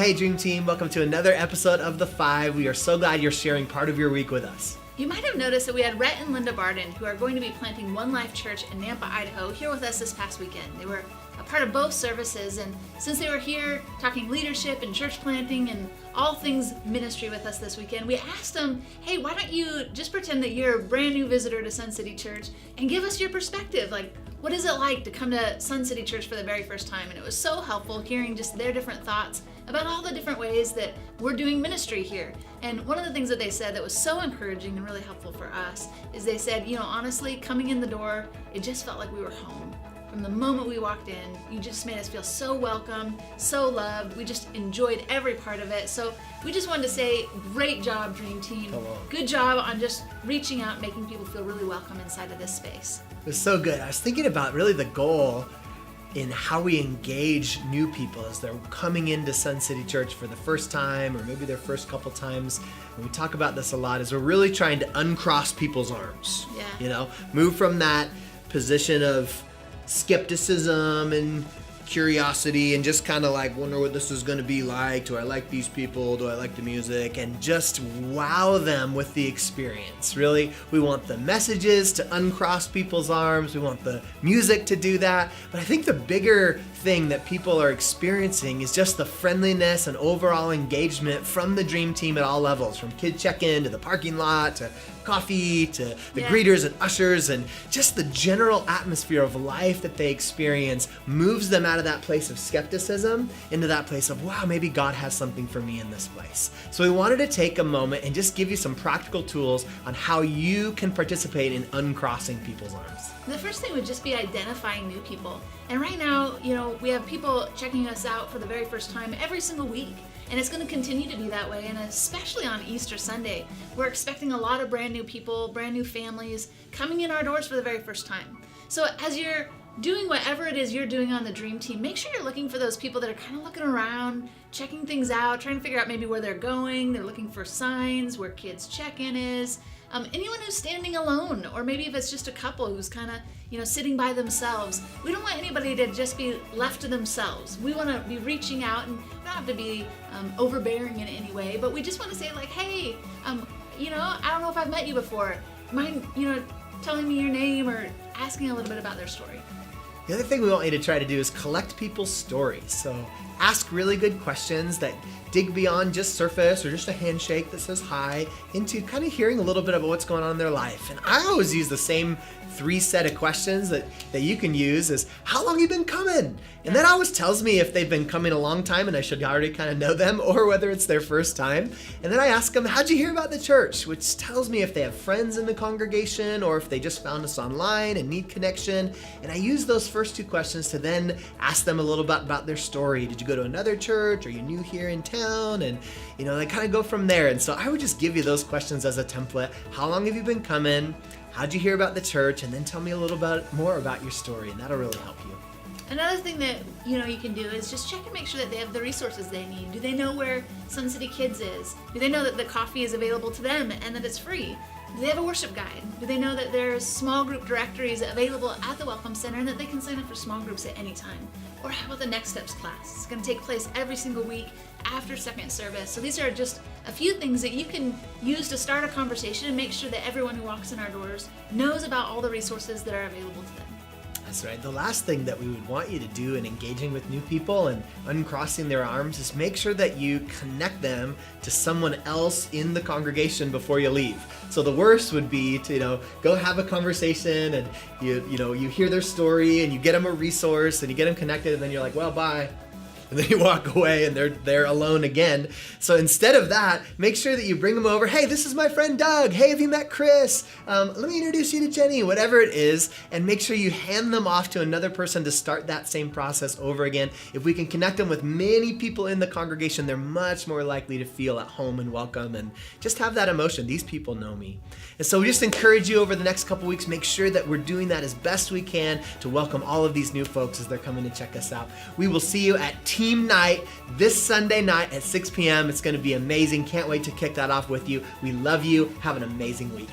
hey Dream Team, welcome to another episode of The Five. We are so glad you're sharing part of your week with us. You might have noticed that we had Rhett and Linda Barden, who are going to be planting One Life Church in Nampa, Idaho, here with us this past weekend. They were a part of both services, and since they were here talking leadership and church planting and all things ministry with us this weekend, we asked them, hey, why don't you just pretend that you're a brand new visitor to Sun City Church and give us your perspective? Like, what is it like to come to Sun City Church for the very first time? And it was so helpful hearing just their different thoughts about all the different ways that we're doing ministry here. And one of the things that they said that was so encouraging and really helpful for us is they said, honestly, coming in the door, it just felt like we were home. From the moment we walked in, you just made us feel so welcome, so loved. We just enjoyed every part of it. So we just wanted to say, great job, Dream Team. Good job on just reaching out, making people feel really welcome inside of this space. It was so good. I was thinking about really the goal in how we engage new people as they're coming into Sun City Church for the first time, or maybe their first couple times. And we talk about this a lot, is we're really trying to uncross people's arms. Yeah. Move from that position of skepticism and curiosity and just kind of like wonder what this is going to be like. Do I like these people? Do I like the music? And just wow them with the experience. Really, we want the messages to uncross people's arms. We want the music to do that. But I think the bigger thing that people are experiencing is just the friendliness and overall engagement from the Dream Team at all levels, from kid check-in to the parking lot to coffee to the greeters and ushers, and just the general atmosphere of life that they experience moves them out of that place of skepticism into that place of, wow, maybe God has something for me in this place. So we wanted to take a moment and just give you some practical tools on how you can participate in uncrossing people's arms. The first thing would just be identifying new people. And right now, we have people checking us out for the very first time every single week. And it's going to continue to be that way, and especially on Easter Sunday. We're expecting a lot of brand new people, brand new families coming in our doors for the very first time. So as you're doing whatever it is you're doing on the Dream Team, make sure you're looking for those people that are kind of looking around, checking things out, trying to figure out maybe where they're going. They're looking for signs, where kids' check-in is. Anyone who's standing alone, or maybe if it's just a couple who's kind of, sitting by themselves. We don't want anybody to just be left to themselves. We want to be reaching out, and we don't have to be overbearing in any way, but we just want to say like, hey, I don't know if I've met you before. Mind, telling me your name or asking a little bit about their story. The other thing we want you to try to do is collect people's stories. So ask really good questions that dig beyond just surface or just a handshake that says hi into kind of hearing a little bit about what's going on in their life. And I always use the same 3 set of questions that you can use is, how long have you been coming? And that always tells me if they've been coming a long time and I should already kind of know them, or whether it's their first time. And then I ask them, how'd you hear about the church? Which tells me if they have friends in the congregation or if they just found us online and need connection. And I use those first 2 questions to then ask them a little bit about their story. Did you go to another church? Are you new here in town? And they kind of go from there. And so I would just give you those questions as a template. How long have you been coming? How'd you hear about the church? And then tell me a little bit more about your story, and that'll really help you. Another thing that you can do is just check and make sure that they have the resources they need. Do they know where Sun City Kids is? Do they know that the coffee is available to them and that it's free? Do they have a worship guide? Do they know that there's small group directories available at the Welcome Center and that they can sign up for small groups at any time? Or how about the Next Steps class? It's going to take place every single week after second service. So these are just a few things that you can use to start a conversation and make sure that everyone who walks in our doors knows about all the resources that are available to them. That's right. The last thing that we would want you to do in engaging with new people and uncrossing their arms is make sure that you connect them to someone else in the congregation before you leave. So the worst would be to, go have a conversation and you hear their story and you get them a resource and you get them connected and then you're like, well, bye. And then you walk away and they're alone again. So instead of that, make sure that you bring them over. Hey, this is my friend Doug. Hey, have you met Chris? Let me introduce you to Jenny, whatever it is. And make sure you hand them off to another person to start that same process over again. If we can connect them with many people in the congregation, they're much more likely to feel at home and welcome and just have that emotion. These people know me. And so we just encourage you over the next couple weeks, make sure that we're doing that as best we can to welcome all of these new folks as they're coming to check us out. We will see you at Team Night this Sunday night at 6 p.m. It's going to be amazing. Can't wait to kick that off with you. We love you. Have an amazing week.